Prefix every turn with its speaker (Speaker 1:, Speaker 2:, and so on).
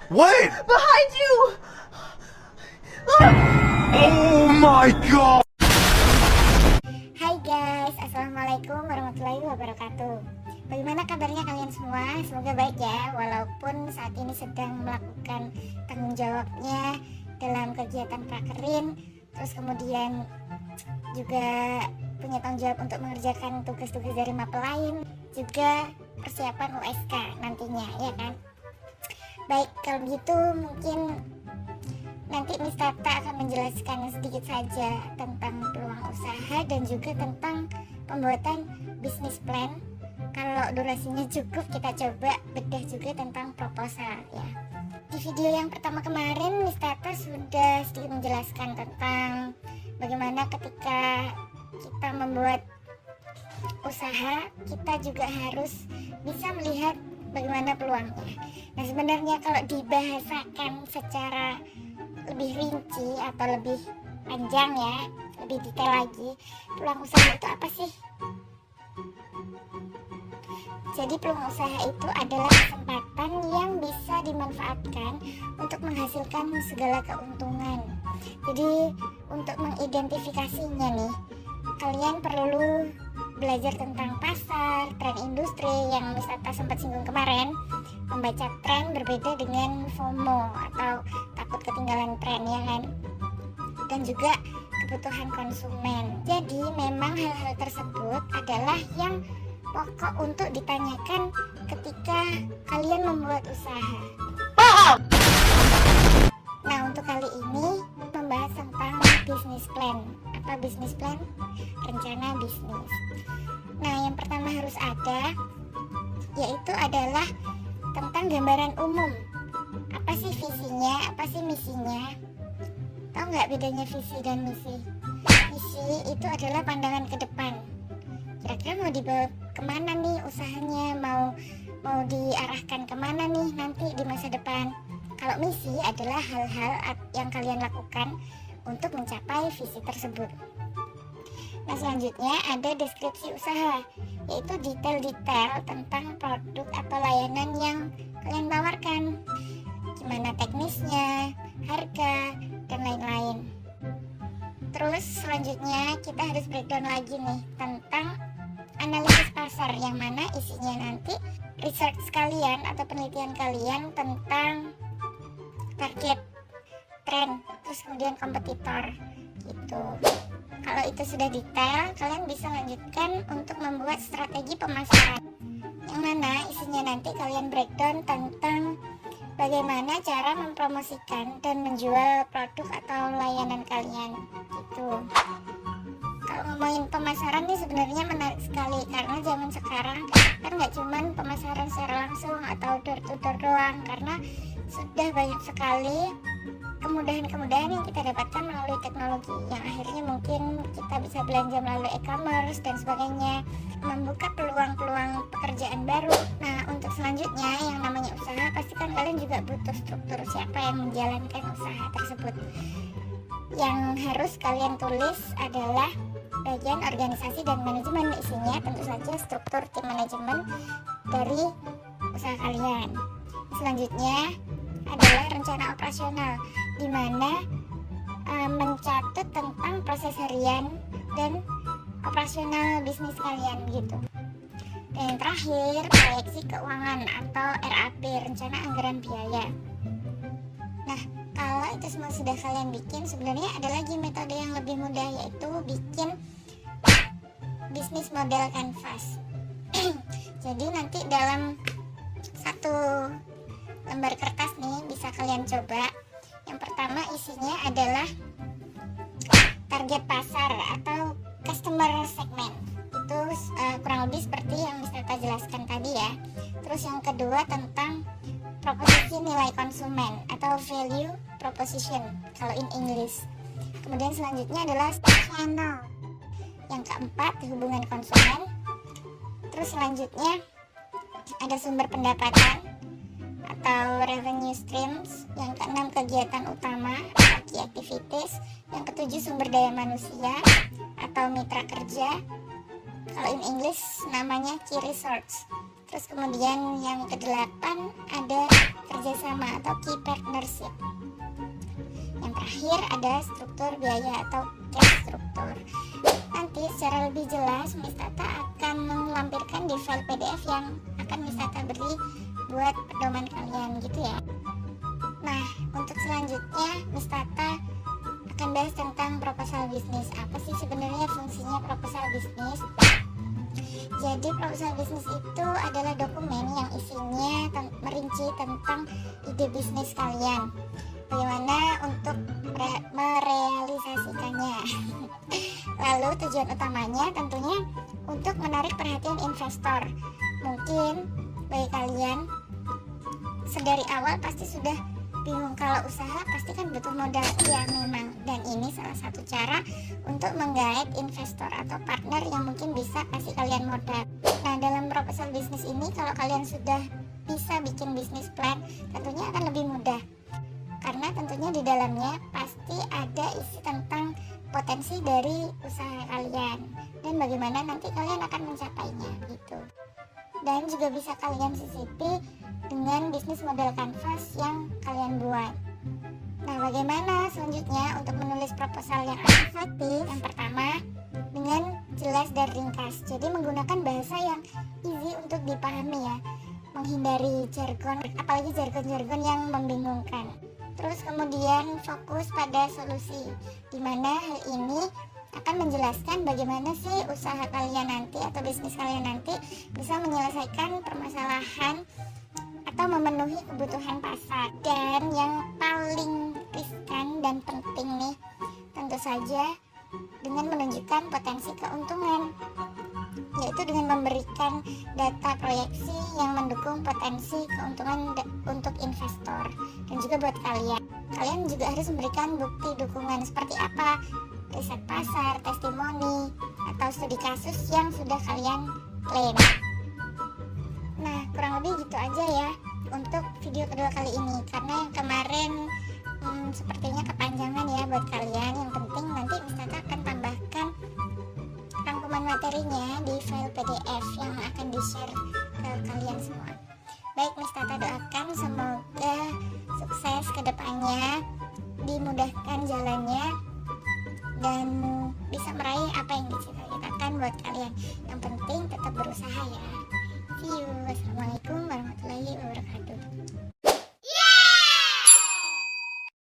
Speaker 1: What?
Speaker 2: Behind you!
Speaker 1: Oh my god!
Speaker 3: Hai guys, assalamualaikum warahmatullahi wabarakatuh. Bagaimana kabarnya kalian semua? Semoga baik ya, walaupun saat ini sedang melakukan tanggung jawabnya dalam kegiatan prakerin, terus kemudian juga punya tanggung jawab untuk mengerjakan tugas-tugas dari mapel lain, juga persiapan USK nantinya, ya kan? Baik, kalau begitu mungkin nanti Miss Tata akan menjelaskan sedikit saja tentang peluang usaha dan juga tentang pembuatan bisnis plan. Kalau durasinya cukup, kita coba bedah juga tentang proposal ya. Di video yang pertama kemarin Miss Tata sudah sedikit menjelaskan tentang bagaimana ketika kita membuat usaha, kita juga harus bisa melihat bagaimana peluangnya. Nah, sebenarnya kalau dibahasakan secara lebih rinci atau lebih panjang ya, lebih detail lagi, peluang usaha itu apa sih? Jadi peluang usaha itu adalah kesempatan yang bisa dimanfaatkan untuk menghasilkan segala keuntungan. Jadi untuk mengidentifikasinya nih, kalian perlu belajar tentang pasar, tren industri yang Miss Tata sempat singgung kemarin. Membaca tren berbeda dengan FOMO atau takut ketinggalan tren, ya kan? Dan juga kebutuhan konsumen. Jadi memang hal-hal tersebut adalah yang pokok untuk ditanyakan ketika kalian membuat usaha. Nah, untuk kali ini membahas tentang bisnis plan. Apa bisnis plan? Rencana bisnis. Nah, yang pertama harus ada yaitu adalah tentang gambaran umum. Apa sih visinya? Apa sih misinya? Tahu nggak bedanya visi dan misi? Misi itu adalah pandangan ke depan. Kira-kira mau dibawa kemana nih usahanya? Mau diarahkan kemana nih nanti di masa depan? Kalau misi adalah hal-hal yang kalian lakukan untuk mencapai visi tersebut. Nah, selanjutnya ada deskripsi usaha, yaitu detail-detail tentang produk atau layanan yang kalian tawarkan. Gimana teknisnya, harga, dan lain-lain. Terus selanjutnya kita harus breakdown lagi nih tentang analisis pasar, yang mana isinya nanti research kalian atau penelitian kalian tentang target, tren, terus kemudian kompetitor gitu. Kalau itu sudah detail, kalian bisa lanjutkan untuk membuat strategi pemasaran, yang mana isinya nanti kalian breakdown tentang bagaimana cara mempromosikan dan menjual produk atau layanan kalian gitu. Kalau ngomongin pemasaran nih sebenarnya menarik sekali, karena zaman sekarang kan nggak cuman pemasaran secara langsung atau door to door doang, karena sudah banyak sekali kemudahan-kemudahan yang kita dapatkan melalui teknologi, yang akhirnya mungkin kita bisa belanja melalui e-commerce dan sebagainya, membuka peluang-peluang pekerjaan baru. Nah, untuk selanjutnya yang namanya usaha, pasti kan kalian juga butuh struktur siapa yang menjalankan usaha tersebut. Yang harus kalian tulis adalah bagian organisasi dan manajemen, isinya tentu saja struktur tim manajemen dari usaha kalian. Selanjutnya adalah rencana operasional, di mana mencatat tentang proses harian dan operasional bisnis kalian gitu. Dan yang terakhir, proyeksi keuangan atau RAP, rencana anggaran biaya. Nah, kalau itu semua sudah kalian bikin, sebenarnya ada lagi metode yang lebih mudah, yaitu bikin bisnis model canvas. Jadi nanti dalam satu lembar kertas nih bisa kalian coba. Yang pertama isinya adalah target pasar atau customer segment. Itu kurang lebih seperti yang Miss Tata jelaskan tadi ya. Terus yang kedua tentang proposisi nilai konsumen atau value proposition kalau in English. Kemudian selanjutnya adalah channel. Yang keempat hubungan konsumen. Terus selanjutnya ada sumber pendapatan atau revenue streams. Yang keenam kegiatan utama atau key activities. Yang ketujuh sumber daya manusia atau mitra kerja, kalau in English namanya key resource. Terus kemudian yang kedelapan ada kerjasama atau key partnership. Yang terakhir ada struktur biaya atau cash struktur. Nanti secara lebih jelas Miss Tata akan melampirkan di file PDF yang akan Miss Tata beri buat pedoman kalian gitu ya. Nah, untuk selanjutnya Miss Tata akan bahas tentang proposal bisnis. Apa sih sebenarnya fungsinya proposal bisnis? Jadi proposal bisnis itu adalah dokumen yang isinya merinci tentang ide bisnis kalian, bagaimana untuk merealisasikannya. Lalu tujuan utamanya tentunya untuk menarik perhatian investor. Mungkin bagi kalian sedari awal pasti sudah bingung, kalau usaha pasti kan butuh modal. Ya memang, dan ini salah satu cara untuk menggait investor atau partner yang mungkin bisa kasih kalian modal. Nah, dalam proposal bisnis ini kalau kalian sudah bisa bikin bisnis plan, tentunya akan lebih mudah, karena tentunya di dalamnya pasti ada isi tentang potensi dari usaha kalian dan bagaimana nanti kalian akan mencapainya gitu. Dan juga bisa kalian sisipi dengan bisnis model kanvas yang kalian buat. Nah, bagaimana selanjutnya untuk menulis proposal yang efektif? Yang pertama, dengan jelas dan ringkas. Jadi menggunakan bahasa yang easy untuk dipahami ya. Menghindari jargon, apalagi jargon-jargon yang membingungkan. Terus kemudian fokus pada solusi, di mana hal ini akan menjelaskan bagaimana sih usaha kalian nanti atau bisnis kalian nanti bisa menyelesaikan permasalahan atau memenuhi kebutuhan pasar. Dan yang paling riskan dan penting nih, tentu saja dengan menunjukkan potensi keuntungan, yaitu dengan memberikan data proyeksi yang mendukung potensi keuntungan untuk investor dan juga buat kalian. Kalian juga harus memberikan bukti dukungan seperti apa, riset pasar, testimoni, atau studi kasus yang sudah kalian klaim. Nah, kurang lebih gitu aja ya untuk video kedua kali ini, karena yang kemarin sepertinya kepanjangan ya buat kalian. Yang penting nanti Miss Tata akan tambahkan rangkuman materinya di file PDF yang akan di-share ke kalian semua. Baik, Miss Tata doakan semoga sukses ke depannya, dimudahkan jalannya, dan bisa meraih apa yang dicita-citakan buat kalian. Yang penting tetap berusaha ya. See you. Wassalamualaikum warahmatullahi wabarakatuh.